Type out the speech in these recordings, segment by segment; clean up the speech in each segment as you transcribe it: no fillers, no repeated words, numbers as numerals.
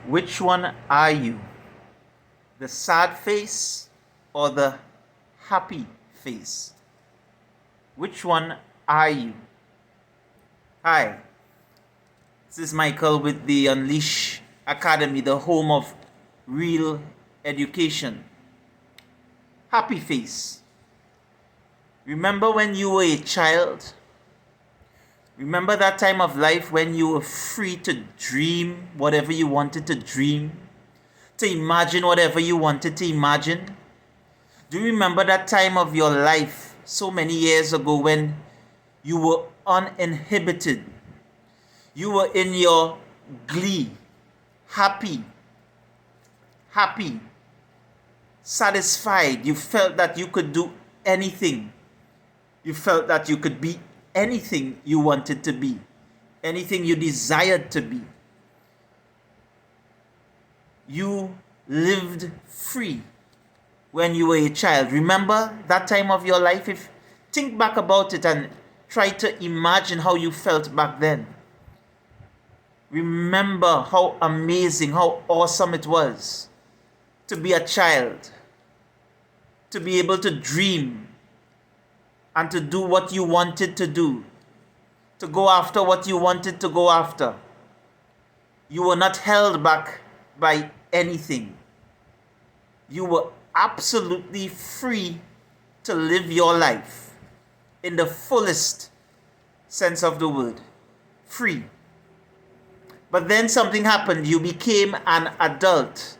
Which one are you? The sad face or the happy face? Which one are you? Hi, this is Michael with the Unleash Academy, the home of real education. Happy face. Remember when you were a child? Remember that time of life when you were free to dream whatever you wanted to dream? To imagine whatever you wanted to imagine? Do you remember that time of your life so many years ago when you were uninhibited? You were in your glee, happy, satisfied. You felt that you could do anything. You felt that you could be anything you wanted to be, anything you desired to be. You lived free when you were a child. Remember that time of your life? Think back about it and try to imagine how you felt back then. Remember how amazing, how awesome it was to be a child, to be able to dream and to do what you wanted to do, to go after what you wanted to go after. You were not held back by anything. You were absolutely free to live your life in the fullest sense of the word. Free. But then something happened. You became an adult.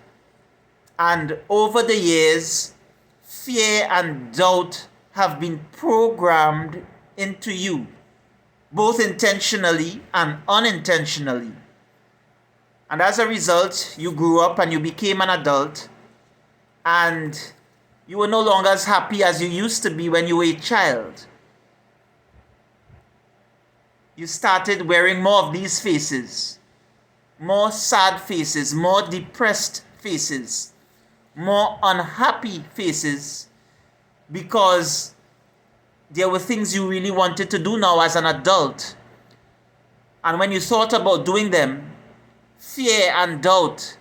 And over the years, fear and doubt have been programmed into you, both intentionally and unintentionally. And as a result, you grew up and you became an adult, and you were no longer as happy as you used to be when you were a child. You started wearing more of these faces, more sad faces, more depressed faces, more unhappy faces, because there were things you really wanted to do now as an adult. And when you thought about doing them, fear and doubt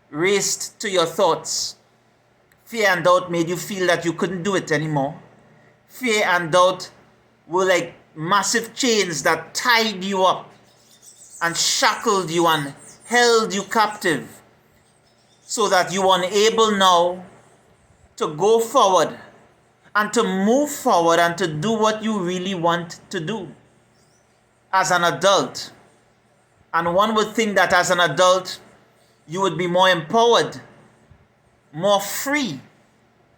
raced to your thoughts. Fear and doubt made you feel that you couldn't do it anymore. Fear and doubt were like massive chains that tied you up and shackled you and held you captive, so that you were unable now to go forward and to move forward and to do what you really want to do as an adult. And one would think that as an adult, you would be more empowered, more free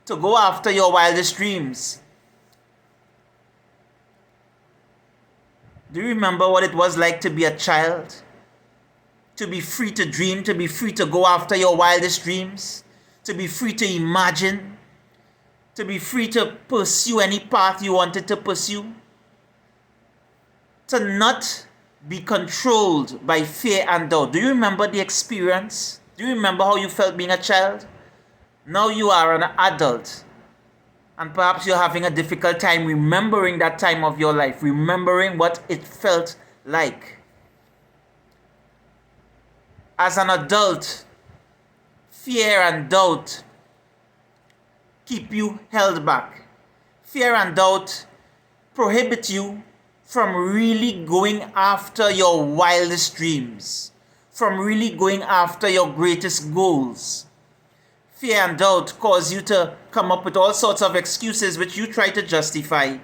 to go after your wildest dreams. Do you remember what it was like to be a child? To be free to dream, to be free to go after your wildest dreams, to be free to imagine, to be free to pursue any path you wanted to pursue, to not be controlled by fear and doubt. Do you remember the experience? Do you remember how you felt being a child? Now you are an adult, and perhaps you're having a difficult time remembering that time of your life, remembering what it felt like. As an adult, fear and doubt keep you held back. Fear and doubt prohibit you from really going after your wildest dreams, from really going after your greatest goals. Fear and doubt cause you to come up with all sorts of excuses which you try to justify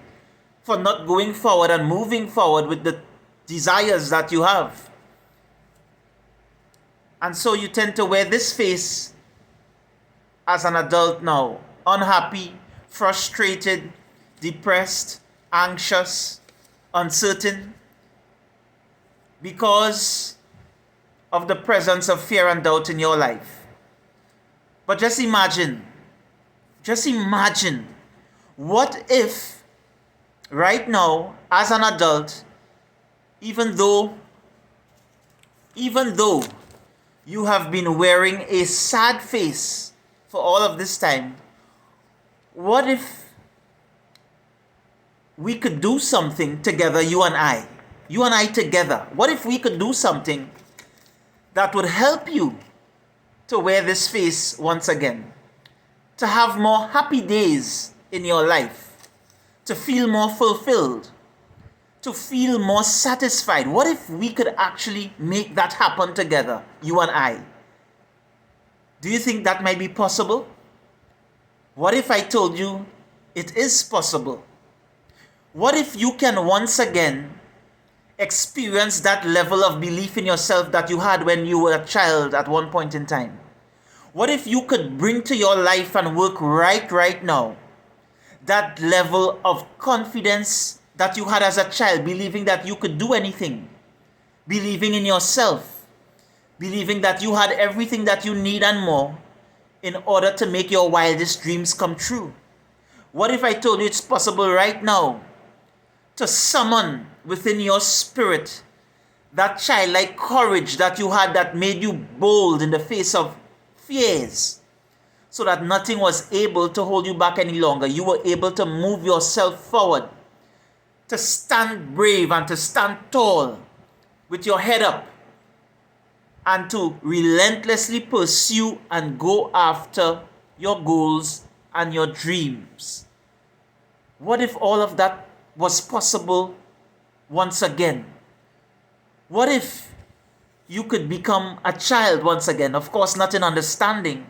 for not going forward and moving forward with the desires that you have. And so you tend to wear this face as an adult now. Unhappy, frustrated, depressed, anxious, uncertain, because of the presence of fear and doubt in your life. But just imagine, what if right now, as an adult, even though you have been wearing a sad face for all of this time, what if we could do something together, you and I together? What if we could do something that would help you to wear this face once again, to have more happy days in your life, to feel more fulfilled, to feel more satisfied? What if we could actually make that happen together, you and I? Do you think that might be possible? What if I told you it is possible? What if you can once again experience that level of belief in yourself that you had when you were a child at one point in time? What if you could bring to your life and work right now that level of confidence that you had as a child, believing that you could do anything, believing in yourself, believing that you had everything that you need and more in order to make your wildest dreams come true? What if I told you it's possible right now to summon within your spirit that childlike courage that you had that made you bold in the face of fears, so that nothing was able to hold you back any longer? You were able to move yourself forward, to stand brave and to stand tall with your head up, and to relentlessly pursue and go after your goals and your dreams. What if all of that was possible once again? What if you could become a child once again? Of course, not in understanding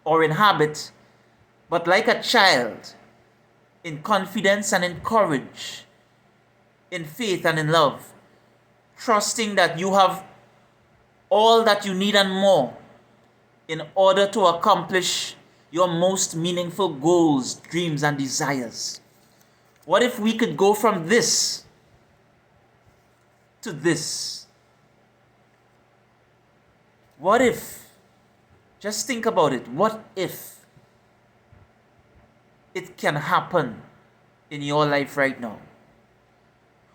or in habit, but like a child, in confidence and in courage, in faith and in love, trusting that you have all that you need and more in order to accomplish your most meaningful goals, dreams, and desires. What if we could go from this to this? What if, just think about it, what if it can happen in your life right now?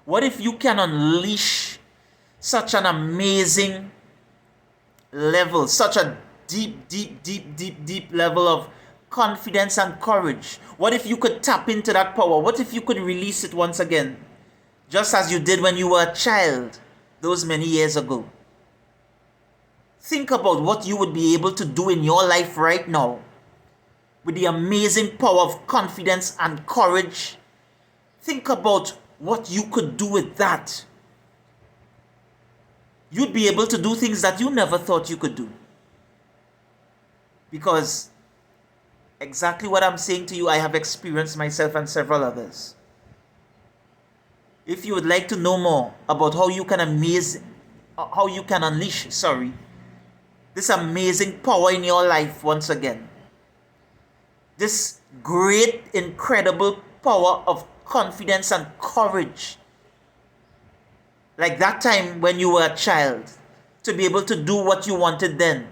What if you can unleash such an amazing level, such a deep level of confidence and courage? What if you could tap into that power? What if you could release it once again, just as you did when you were a child those many years ago? Think about what you would be able to do in your life right now with the amazing power of confidence and courage. Think about what you could do with that. You'd be able to do things that you never thought you could do. Because exactly what I'm saying to you, I have experienced myself and several others. If you would like to know more about how you can unleash this amazing power in your life once again, this great, incredible power of confidence and courage, like that time when you were a child, to be able to do what you wanted then.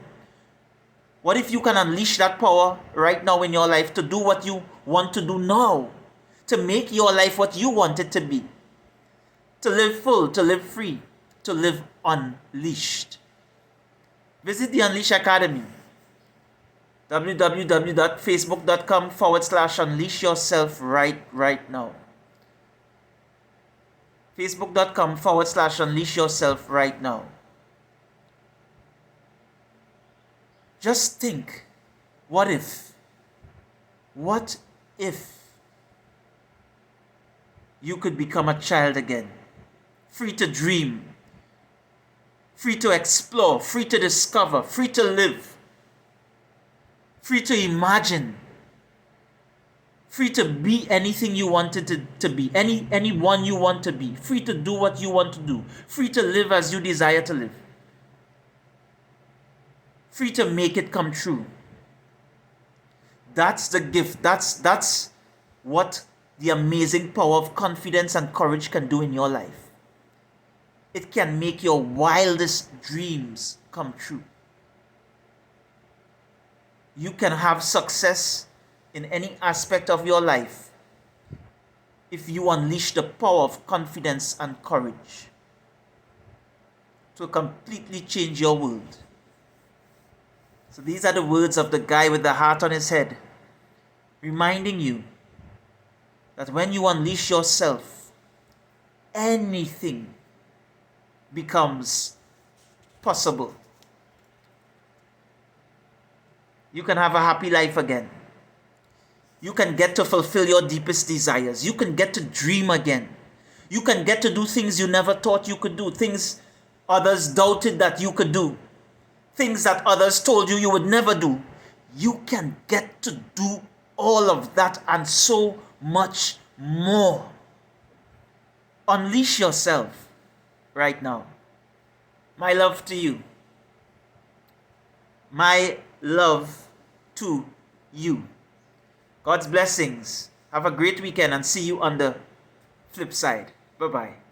What if you can unleash that power right now in your life to do what you want to do now, to make your life what you want it to be, to live full, to live free, to live unleashed? Visit the Unleash Academy, www.facebook.com/unleash yourself right now. Facebook.com/unleash yourself right now. Just think, what if you could become a child again, free to dream, free to explore, free to discover, free to live, free to imagine, free to be anything you wanted to be, anyone you want to be, free to do what you want to do, free to live as you desire to live, free to make it come true. That's the gift. That's what the amazing power of confidence and courage can do in your life. It can make your wildest dreams come true. You can have success in any aspect of your life if you unleash the power of confidence and courage to completely change your world. So these are the words of the guy with the heart on his head, reminding you that when you unleash yourself, anything becomes possible. You can have a happy life again. You can get to fulfill your deepest desires. You can get to dream again. You can get to do things you never thought you could do, things others doubted that you could do, things that others told you you would never do. You can get to do all of that and so much more. Unleash yourself right now. My love to you. My love to you. God's blessings. Have a great weekend and see you on the flip side. Bye-bye.